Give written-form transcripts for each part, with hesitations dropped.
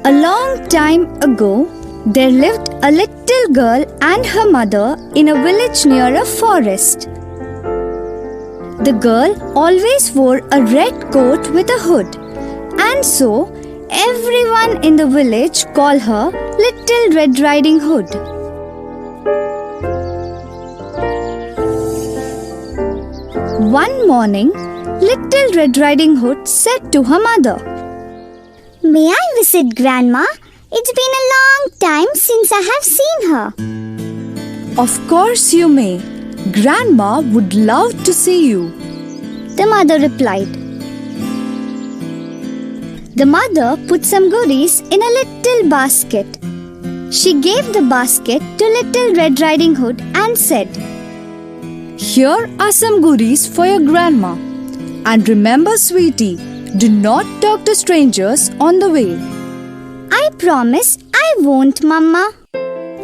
A long time ago, there lived a little girl and her mother in a village near a forest. The girl always wore a red coat with a hood, and so everyone in the village called her Little Red Riding Hood. One morning, Little Red Riding Hood said to her mother, "May I visit Grandma? It's been a long time since I have seen her." "Of course you may. Grandma would love to see you," the mother replied. The mother put some goodies in a little basket. She gave the basket to Little Red Riding Hood and said, "Here are some goodies for your grandma. And remember, sweetie, do not talk to strangers on the way." "I promise I won't, Mama,"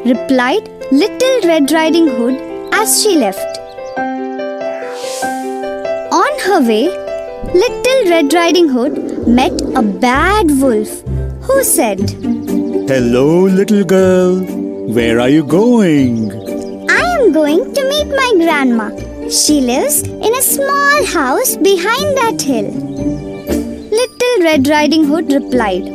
replied Little Red Riding Hood as she left. On her way, Little Red Riding Hood met a bad wolf who said, "Hello, little girl. Where are you going?" "I am going to meet my grandma. She lives in a small house behind that hill." Little Red Riding Hood replied.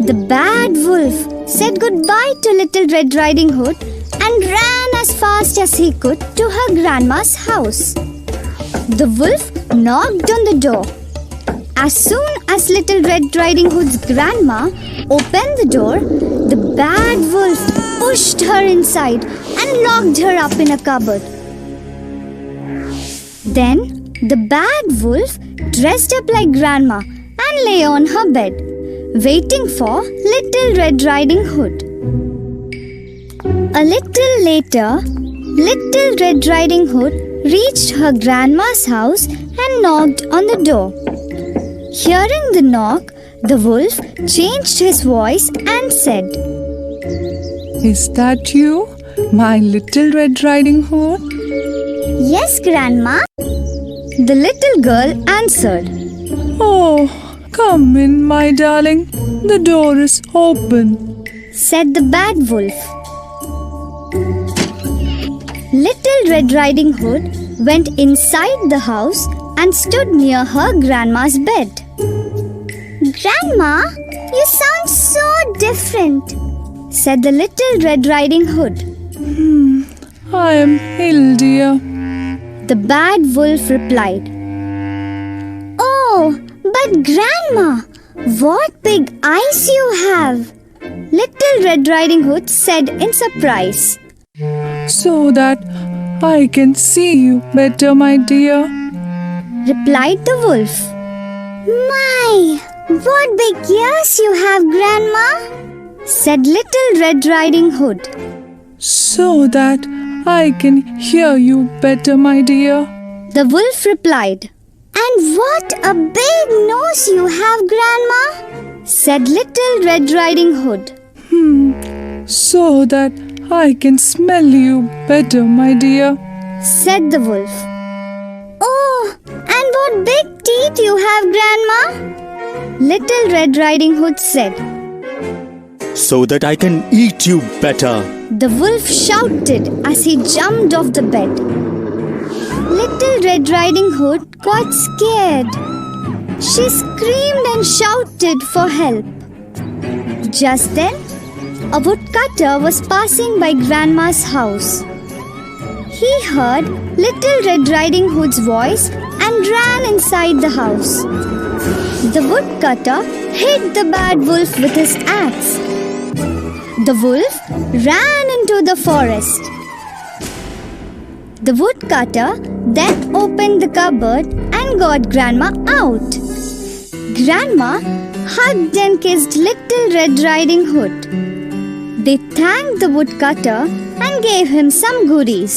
The bad wolf said goodbye to Little Red Riding Hood and ran as fast as he could to her grandma's house. The wolf knocked on the door. As soon as Little Red Riding Hood's grandma opened the door, the bad wolf pushed her inside and locked her up in a cupboard. Then the bad wolf dressed up like grandma and lay on her bed, waiting for Little Red Riding Hood. A little later, Little Red Riding Hood reached her grandma's house and knocked on the door. Hearing the knock, the wolf changed his voice and said, "Is that you, my Little Red Riding Hood?" "Yes, Grandma," the little girl answered. "Oh, come in, my darling. The door is open," said the bad wolf. Little Red Riding Hood went inside the house and stood near her grandma's bed. "Grandma, you sound so different," said the Little Red Riding Hood. "I am ill, dear," the bad wolf replied. "Oh, but Grandma, what big eyes you have!" Little Red Riding Hood said in surprise. "So that I can see you better, my dear," replied the wolf. "My, what big ears you have, Grandma!" said Little Red Riding Hood. "So that I can hear you better, my dear," the wolf replied. "And what a big nose you have, Grandma!" said Little Red Riding Hood. "So that I can smell you better, my dear," said the wolf. "Oh, and what big teeth you have, Grandma!" Little Red Riding Hood said. "So that I can eat you better," the wolf shouted as he jumped off the bed. Little Red Riding Hood got scared. She screamed and shouted for help. Just then, a woodcutter was passing by Grandma's house. He heard Little Red Riding Hood's voice and ran inside the house. The woodcutter hit the bad wolf with his axe. The wolf ran into the forest. The woodcutter then opened the cupboard and got Grandma out. Grandma hugged and kissed Little Red Riding Hood. They thanked the woodcutter and gave him some goodies.